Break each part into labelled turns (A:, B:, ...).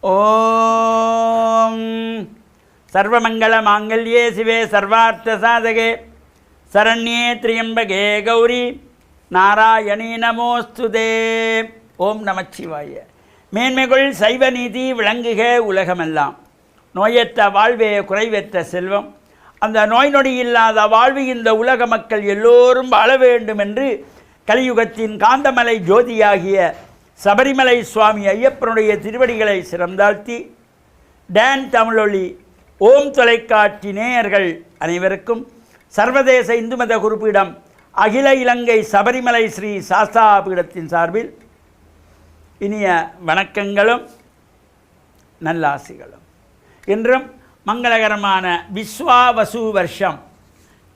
A: ஓம் சர்வமங்கள மாங்கல்யே சிவே சர்வார்த்த சாதகே சரண்யே திரியம்பகே கௌரி நாராயணி நமோஸ்துதே. ஓம் நமச்சிவாய. மேன்மைகள் சைவ நீதி விளங்குக உலகமெல்லாம். நோயற்ற வாழ்வே குறைவற்ற செல்வம். அந்த நோய் நொடி இல்லாத வாழ்வு இந்த உலக மக்கள் எல்லோரும் வாழ வேண்டும் என்று கலியுகத்தின் காந்தமலை ஜோதியாகிய சபரிமலை சுவாமி ஐயப்பனுடைய திருவடிகளை சிறந்தாழ்த்தி டான் தமிழொலி ஓம் தொலைக்காட்சி நேயர்கள் அனைவருக்கும் சர்வதேச இந்து மத குறிப்பீடம் அகில இலங்கை சபரிமலை ஸ்ரீ சாஸ்தா பீடத்தின் சார்பில் இனிய வணக்கங்களும் நல்லாசிகளும். இன்றும் மங்களகரமான விஸ்வாவசு வருஷம்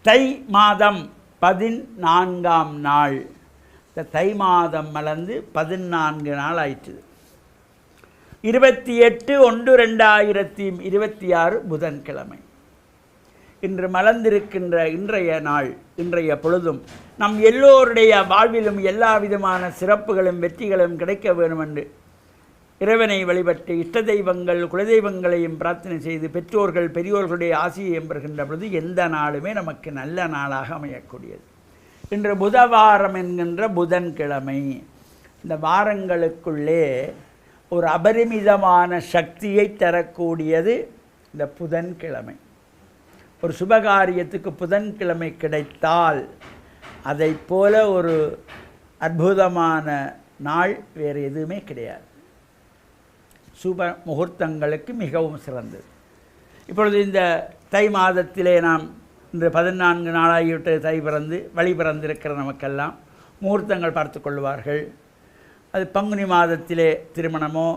A: தை மாதம் 14ஆம் நாள். இந்த தை மாதம் மலர்ந்து 14 நாள் ஆயிற்று. 28/1/2026 புதன்கிழமை. இன்று மலர்ந்திருக்கின்ற இன்றைய நாள், இன்றைய பொழுதும் நம் எல்லோருடைய வாழ்விலும் எல்லா விதமான சிறப்புகளும் வெற்றிகளும் கிடைக்க வேண்டும் என்று இறைவனை வழிபட்டு இஷ்ட தெய்வங்கள் குலதெய்வங்களையும் பிரார்த்தனை செய்து பெற்றோர்கள் பெரியோர்களுடைய ஆசியை பெறுகின்ற பொழுது எந்த நாளுமே நமக்கு நல்ல நாளாக அமையக்கூடியது. இன்று புதவாரம் என்கின்ற புதன்கிழமை. இந்த வாரங்களுக்குள்ளே ஒரு அபரிமிதமான சக்தியை தரக்கூடியது இந்த புதன்கிழமை. ஒரு சுபகாரியத்துக்கு புதன்கிழமை கிடைத்தால் அதை போல ஒரு அற்புதமான நாள் வேறு எதுவுமே கிடையாது. சுப முகூர்த்தங்களுக்கு மிகவும் சிறந்தது. இப்பொழுது இந்த தை மாதத்திலே நாம் இன்று 14 நாளாகிவிட்டு தை பிறந்து வழி பிறந்திருக்கிற நமக்கெல்லாம் முகூர்த்தங்கள் பார்த்து கொள்வார்கள். அது பங்குனி மாதத்திலே திருமணமோ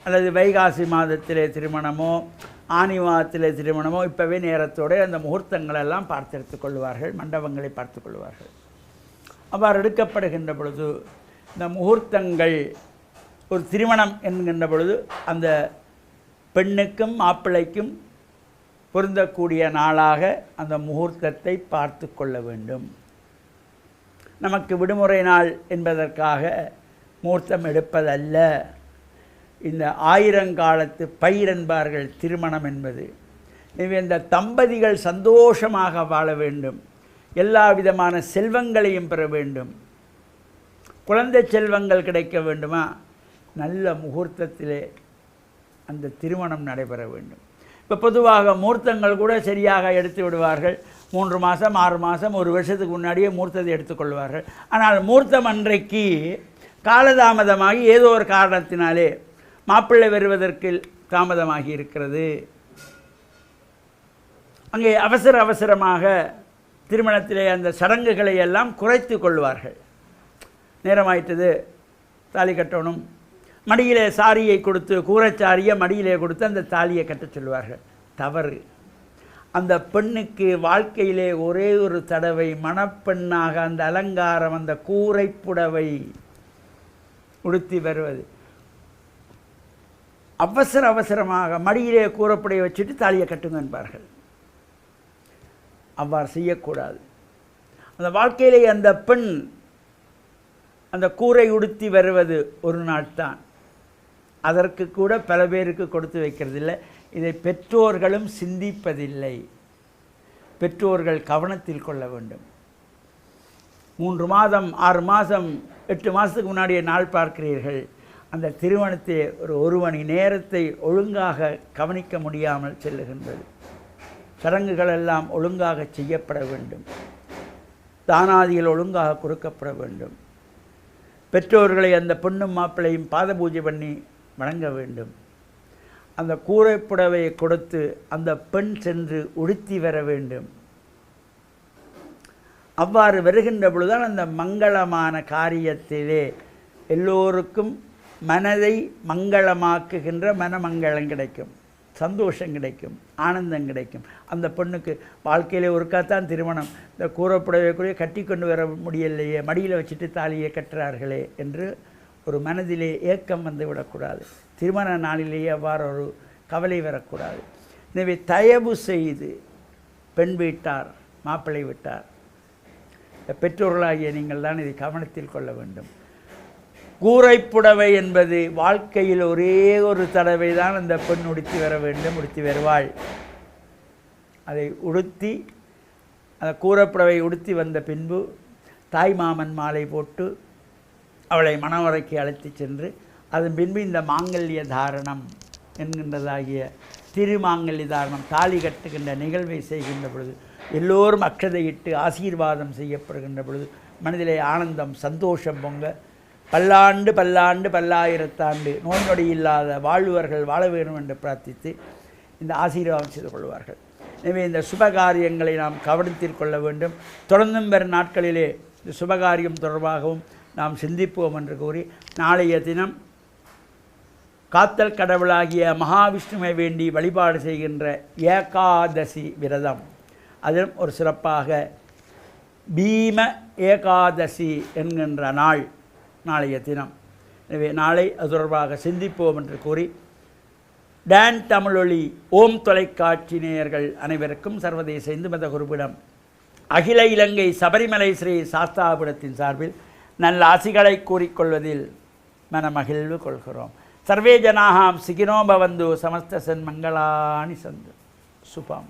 A: அல்லது வைகாசி மாதத்திலே திருமணமோ ஆனி மாதத்திலே திருமணமோ இப்போவே நேரத்தோடு அந்த முகூர்த்தங்களெல்லாம் பார்த்தெடுத்து கொள்வார்கள், மண்டபங்களை பார்த்து கொள்வார்கள். அவ்வாறு எடுக்கப்படுகின்ற பொழுது இந்த முகூர்த்தங்கள் ஒரு திருமணம் என்கின்ற பொழுது அந்த பெண்ணுக்கும் மாப்பிள்ளைக்கும் பொருந்தக்கூடிய நாளாக அந்த முகூர்த்தத்தை பார்த்து கொள்ள வேண்டும். நமக்கு விடுமுறை நாள் என்பதற்காக முகூர்த்தம் எடுப்பதல்ல. இந்த ஆயிரங்காலத்து பயிர் என்பார்கள் திருமணம் என்பது. எனவே இந்த தம்பதிகள் சந்தோஷமாக வாழ வேண்டும், எல்லா விதமான செல்வங்களையும் பெற வேண்டும், குழந்தை செல்வங்கள் கிடைக்க வேண்டுமா, நல்ல முகூர்த்தத்திலே அந்த திருமணம் நடைபெற வேண்டும். இப்போ பொதுவாக முகூர்த்தங்கள் கூட சரியாக எடுத்து விடுவார்கள். 3 மாதம் 6 மாதம் 1 வருஷத்துக்கு முன்னாடியே முகூர்த்தத்தை எடுத்துக்கொள்வார்கள். ஆனால் முகூர்த்தம் அன்றைக்கு காலதாமதமாகி ஏதோ ஒரு காரணத்தினாலே மாப்பிள்ளை வருவதற்கு தாமதமாகி இருக்கிறது. அங்கே அவசரமாக திருமணத்திலே அந்த சடங்குகளை எல்லாம் குறைத்து கொள்வார்கள். நேரமாயிட்டது, தாலி கட்டணும், மடியிலே சாரியை கொடுத்து கூரைச்சாரியை மடியிலே கொடுத்து அந்த தாலியை கட்டச் சொல்வார்கள். தவறு. அந்த பெண்ணுக்கு வாழ்க்கையிலே ஒரே ஒரு தடவை மணப்பெண்ணாக அந்த அலங்காரம் அந்த கூரைப்புடவை உடுத்தி வருவது. அவசரமாக மடியிலே கூரைப்புடைய வச்சுட்டு தாலியை கட்டுங்க என்பார்கள். அவ்வாறு செய்யக்கூடாது. அந்த வாழ்க்கையிலே அந்த பெண் அந்த கூரை உடுத்தி வருவது ஒரு நாள் தான். அதற்கு கூட பல பேருக்கு கொடுத்து வைக்கிறதில்லை. இதை பெற்றோர்களும் சிந்திப்பதில்லை. பெற்றோர்கள் கவனத்தில் கொள்ள வேண்டும். 3 மாதம் 6 மாதம் 8 மாதத்துக்கு முன்னாடியே நாள் பார்க்கிறீர்கள். அந்த திருமணத்தை ஒரு மணி நேரத்தை ஒழுங்காக கவனிக்க முடியாமல் செல்லுகின்றது. சடங்குகள் எல்லாம் ஒழுங்காக செய்யப்பட வேண்டும். தானாதிகள் ஒழுங்காக கொடுக்கப்பட வேண்டும். பெற்றோர்களை அந்த பொண்ணும் மாப்பிள்ளையும் பாத பூஜை பண்ணி வணங்க வேண்டும். அந்த கூரைப்புடவையை கொடுத்து அந்த பெண் சென்று உடுத்தி வர வேண்டும். அவ்வாறு வருகின்ற பொழுதுதான் அந்த மங்களமான காரியத்திலே எல்லோருக்கும் மனதை மங்களமாக்குகின்ற மனமங்களம் கிடைக்கும், சந்தோஷம் கிடைக்கும், ஆனந்தம் கிடைக்கும். அந்த பெண்ணுக்கு வாழ்க்கையிலே ஒருக்காத்தான் திருமணம், இந்த கூரைப்புடவைக்குள்ளே கட்டி கொண்டு வர முடியலையே, மடியில் வச்சுட்டு தாலியை கட்டுறார்களே என்று ஒரு மனதிலே ஏக்கம் வந்து விடக்கூடாது. திருமண நாளிலேயே அவ்வாறு ஒரு கவலை வரக்கூடாது. எனவே தயவு செய்து பெண் வீட்டார் மாப்பிள்ளை வீட்டார் பெற்றோர்களாகிய நீங்கள் தான் இதை கவனத்தில் கொள்ள வேண்டும். கூரைப்புடவை என்பது வாழ்க்கையில் ஒரே ஒரு தடவை தான் அந்த பெண் உடுத்தி வர வேண்டும், உடுத்தி வருவாள். அதை உடுத்தி அந்த கூரைப்புடவை உடுத்தி வந்த பின்பு தாய் மாமன் மாலை போட்டு அவளை மணவரைக்கு அழைத்து சென்று அதன் பின்பு இந்த மாங்கல்ய தாரணம் என்கின்றதாகிய திருமாங்கல்ய தாரணம் தாலி கட்டுகின்ற நிகழ்வை செய்கின்ற பொழுது எல்லோரும் அக்ஷதையிட்டு ஆசீர்வாதம் செய்யப்படுகின்ற பொழுது மனதிலே ஆனந்தம் சந்தோஷம் பொங்க பல்லாண்டு பல்லாண்டு பல்லாயிரத்தாண்டு நோய் நொடி இல்லாத வாழ்வர்கள் வாழ வேண்டும் என்று பிரார்த்தித்து இந்த ஆசீர்வாதம் செய்து கொள்வார்கள். எனவே இந்த சுபகாரியங்களை நாம் கவனத்தில் கொள்ள வேண்டும். தொடர்ந்தும் வரும் நாட்களிலே இந்த சுபகாரியம் தொடர்பாகவும் நாம் சிந்திப்போம் என்று கூறி நாளைய தினம் காத்தல் கடவுளாகிய மகாவிஷ்ணுவை வேண்டி வழிபாடு செய்கின்ற ஏகாதசி விரதம், அதிலும் ஒரு சிறப்பாக பீம ஏகாதசி என்கின்ற நாள் நாளைய தினம். எனவே நாளை அது தொடர்பாக சிந்திப்போம் என்று கூறி டான் தமிழொலி ஓம் தொலைக்காட்சி நேயர்கள் அனைவருக்கும் சர்வதேச இந்து மத குருபிடம் அகில இலங்கை சபரிமலை ஸ்ரீ சாஸ்தாபுரத்தின் சார்பில் நல்ல ஆசிகளை கூறிக்கொள்வதில் மனமகிழ்வு கொள்கிறோம். சர்வே ஜனாஹாம் சிகினோ பவந்து சமஸ்த சன்மங்களானி சந்து சுபம்.